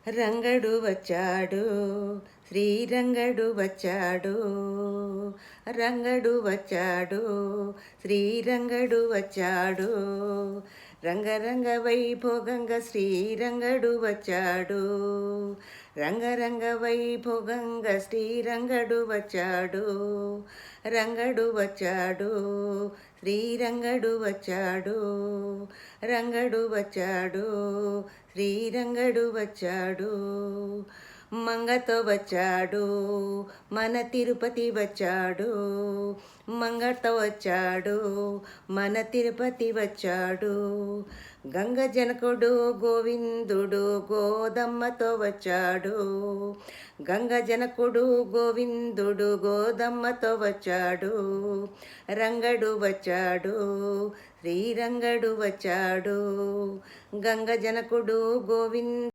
రంగడు వచ్చాడు, శ్రీరంగడు వచ్చాడు, రంగడు వచ్చాడు, శ్రీరంగడు వచ్చాడు, రంగరంగ వైభోగంగా శ్రీరంగడు వచ్చాడు, రంగరంగ వైభోగంగా శ్రీరంగడు వచ్చాడు, రంగడు వచ్చాడు, శ్రీరంగడు వచ్చాడు, రంగడు వచ్చాడు, శ్రీరంగడు వచ్చాడు, మంగతో వచ్చాడు, మన తిరుపతి వచ్చాడు, మంగతో వచ్చాడు, మన తిరుపతి వచ్చాడు, గంగ జనకుడు గోవిందుడు గోదమ్మతో వచ్చాడు, గంగ జనకుడు గోవిందుడు గోదమ్మతో వచ్చాడు, రంగడు వచ్చాడు, శ్రీరంగడు వచ్చాడు, గంగ జనకుడు గోవింద